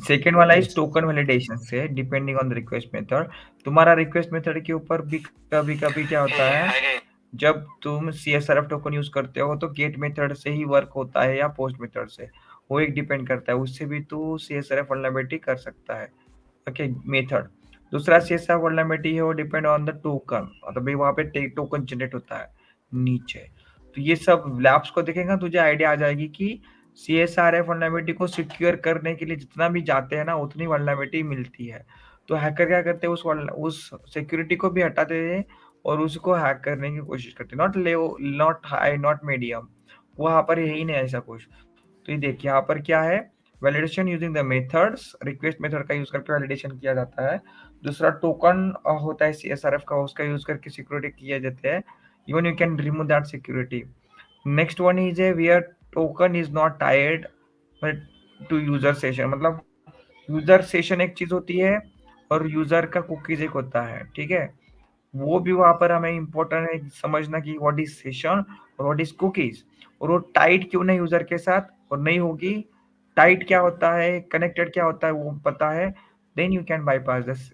सेकेंड वाला इज yes. टोकन वैलिडेशन से depending on the request method. तुम्हारा रिक्वेस्ट मेथड के ऊपर भी कभी कभी क्या होता है, जब तुम CSRF टोकन यूज करते हो तो गेट मेथड से ही वर्क होता है या पोस्ट मेथड से, वो एक डिपेंड करता है. उससे भी तू CSRF वल्नरेबिलिटी कर सकता है. Okay, method. दूसरा CSRF वल्नरेबिलिटी है वो डिपेंड ऑन द टोकन, मतलब भाई वहाँ पे टोकन जनरेट होता है नीचे. तो ये सब लैब्स को देखेगा तुझे आइडिया आ जाएगी कि CSRF वल्नरेबिलिटी को सिक्योर करने के लिए जितना भी जाते हैं ना उतनी वल्नरेबिलिटी मिलती है. तो हैकर क्या करते हैं, उस सिक्योरिटी को भी हटाते हैं और उसको हैक करने की कोशिश करते हैं. Not low, not high, not medium, वहां पर यही नहीं ऐसा कुछ. तो ये देखिए यहाँ पर क्या है, validation using the methods, request method का यूज करके वैलिडेशन किया जाता है. दूसरा टोकन होता है CSRF का, उसका यूज करके सिक्योरिटी किया जाता है. Even you can remove that security. Next one is a where token is not tied to user session. मतलब यूजर सेशन एक चीज होती है और यूजर का कुकीज एक होता है, ठीक है. वो भी वहां पर हमें इम्पोर्टेंट है समझना कि व्हाट इज सेशन और व्हाट इज कुकीज, और वो टाइट क्यों नहीं यूजर के साथ और नहीं होगी. टाइट क्या होता है, कनेक्टेड क्या होता है वो पता है, then you can bypass this,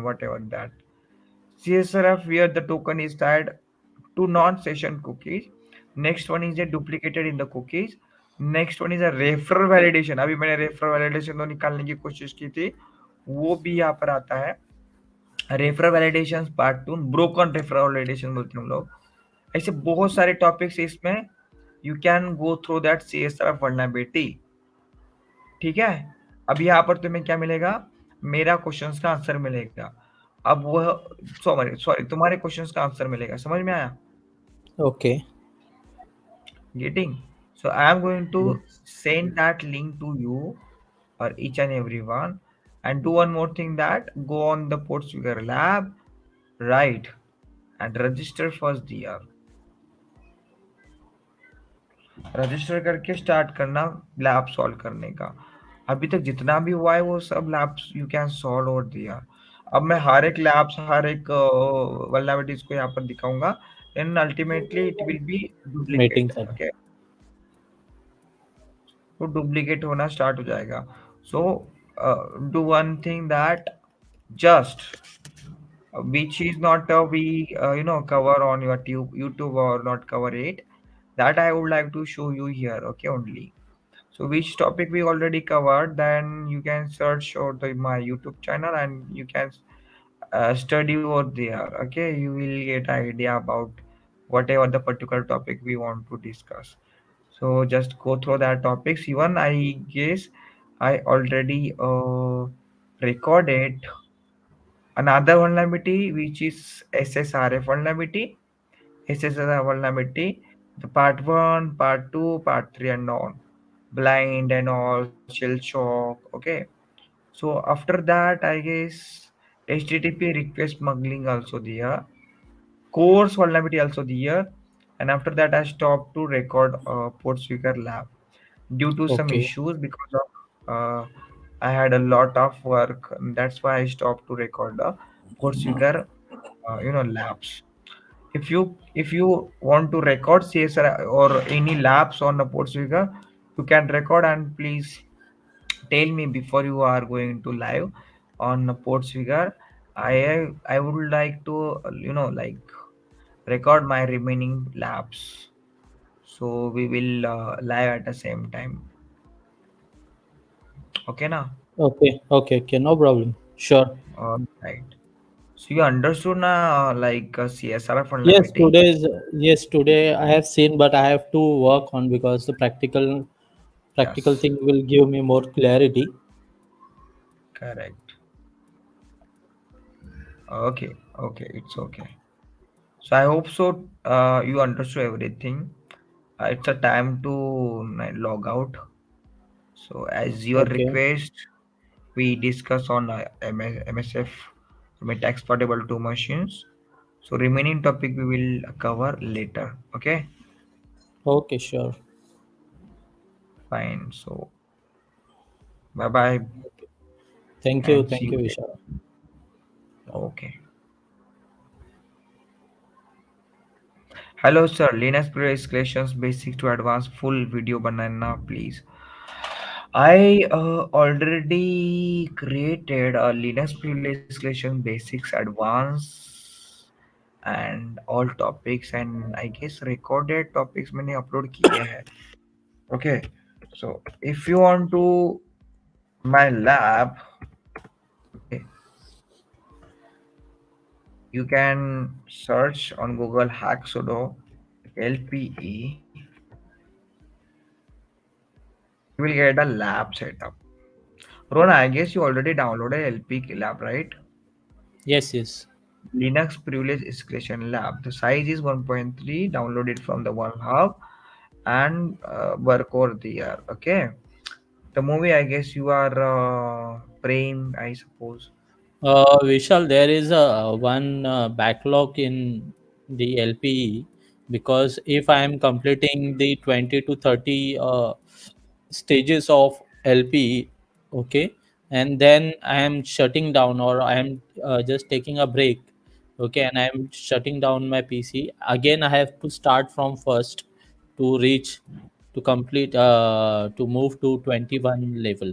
whatever that. CSRF where the token is tied to non-session cookies. Next one is a duplicated in the cookies. Next one is a refer validation. अभी मैंने refer validation तो निकालने की कोशिश की थी, वो भी यहाँ पर आता है. Refer validation part 2, broken refer validation बोलते हैं हम लोग. ऐसे बहुत सारे टॉपिक्स इसमें, you can go through that CSR vulnerability। ठीक है। अब यहाँ पर तुम्हें क्या मिलेगा, मेरा क्वेश्चंस का आंसर मिलेगा। अब वह, सॉरी सॉरी, तुम्हारे क्वेश्चंस का आंसर मिलेगा। समझ में आया? Okay. Getting? So I am going to send that link to you or each and everyone, and do one more thing, that go on the Portswigger lab, right, and register first year। Register करके start करना lab solve करने का। अभी तक जितना भी हुआ है वो सब labs you can solve over दिया। अब मैं हर एक लैब्स, हर एक वल्नरेबिलिटीज को यहाँ पर दिखाऊंगा, then ultimately it will be Meeting duplicate. sir. Okay, तो डुप्लीकेट होना स्टार्ट हो जाएगा। So do one thing, that just which is not we cover on your YouTube or not cover it, that I would like to show you here, okay, only. So which topic we already covered, then you can search or my YouTube channel and you can study over there, okay. You will get idea about whatever the particular topic we want to discuss. So just go through that topics. Even I guess I already recorded another vulnerability, which is SSRF vulnerability. SSRF vulnerability, the part 1, part 2, part 3 and on. Blind and all, shell shock. Okay. So after that, I guess HTTP request smuggling also there. Course vulnerability also there. And after that, I stopped to record port speaker lab due to some Okay. issues because of I had a lot of work. And that's why I stopped to record the port speaker labs. If you want to record CSR or any labs on the Portswigger, you can record, and please tell me before you are going to live on Portswigger. I would like to like record my remaining labs, so we will live at the same time. Okay, now. Okay. Okay. Okay. No problem. Sure. All right. So you understood now, like CSR Yes. vulnerability. Today's yes. Today I have seen, but I have to work on because the practical Yes, thing will give me more clarity. correct. Okay, okay, it's okay. So I hope so. You understood everything. It's a time to log out. So as your Okay. request, we discuss on MSF, Metasploitable two machines. So remaining topic we will cover later. Okay, Okay. Sure. fine. So bye bye Thank you. and see Thank you you, later. Vishal. Okay. Hello sir, Linux pre-escalations basic to advanced full video banana please. I already created a Linux privilege escalation basics advanced and all topics, and I guess recorded topics मैंने upload किए हैं. Okay, so if you want to my lab, okay, you can search on Google Hacksudo LPE. You will get a lab setup. Rona, I guess you already downloaded LP lab, right? Yes. Yes. Linux Privilege Escalation Lab. The size is 1.3. Download it from the one hub and work over there. Okay. The movie, I guess you are praying, I suppose. Vishal, there is a one backlog in the LPE because if I am completing the 20 to 30 stages of LPE, okay, and then I am shutting down or I am just taking a break, okay, and I am shutting down my PC again. I have to start from first to reach to complete to move to 21 level.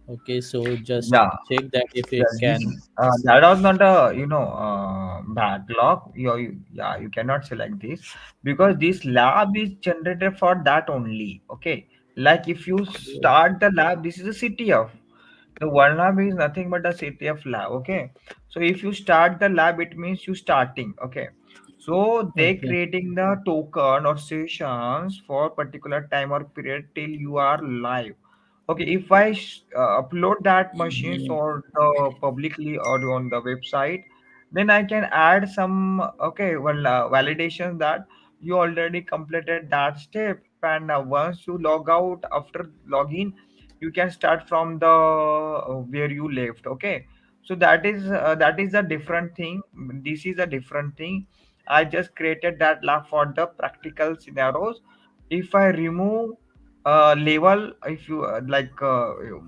Okay, so just Yeah. check that if it Yes, this can. that was not a backlog. Yeah, you cannot select this because this lab is generated for that only. Okay, like if you start the lab, this is a CTF. The one lab is nothing but a CTF lab. Okay, so if you start the lab, it means you starting. Okay, So they Okay. creating the token or sessions for particular time or period till you are live. Okay, if I upload that machines Mhm. or the publicly or on the website, then I can add some validations that you already completed that step, and once you log out after login, you can start from the where you left. Okay, so that is a different thing. This is a different thing. I just created that lab for the practical scenarios. If I remove level, if you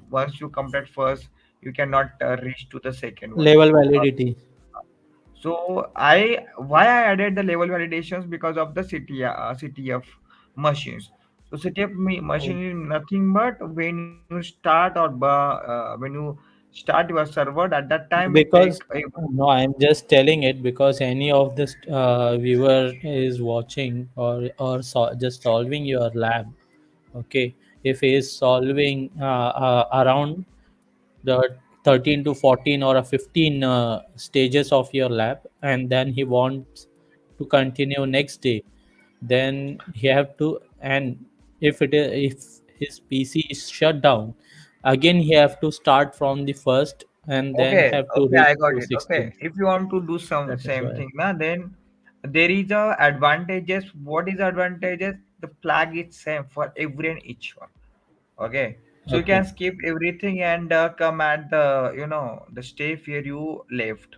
once you complete first, you cannot reach to the second one. Level validity. So I why I added the level validations because of the CTF machines. So CTF Oh. machine is nothing but when you start or when you start your server at that time it take Because no, I'm just telling it because any of this viewer is watching or just solving your lab. Okay, if he is solving around the 13 to 14 or a 15 stages of your lab, and then he wants to continue next day, then he have to, and if his PC is shut down, again he have to start from the first and then okay, have to okay, reach I got to it. Okay, 16. if you want to do some That is same why. thing, na, then there is a advantages. What is advantages? The flag is same for every and each one. Okay, so you Okay. can skip everything and come at the the stage where you left.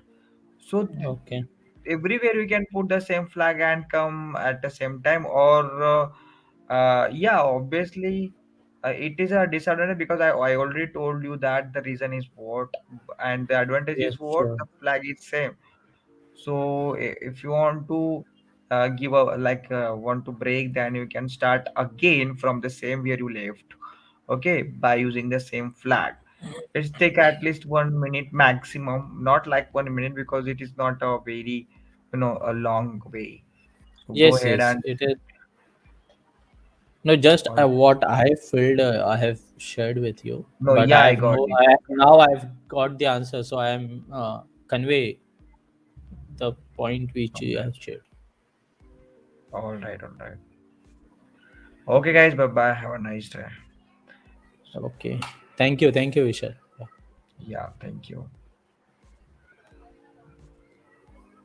So Okay. everywhere we can put the same flag and come at the same time, or yeah, obviously it is a disadvantage because I already told you that the reason is what, and the advantage Yes, is what, sure. the flag is same. So if you want to give a want to break, then you can start again from the same where you left. Okay, by using the same flag. It's take at least 1 minute maximum, not like 1 minute because it is not a very a long way. So go Yes, ahead yes, and it is. No, just all. what I filled, I have shared with you, No, but yeah, I I have got no. it. Now I've got the answer, so I am convey the point which All you right, have shared. all right, all right. Okay, guys, bye bye. Have a nice day. So Okay. Thank you, Vishal. yeah, thank you.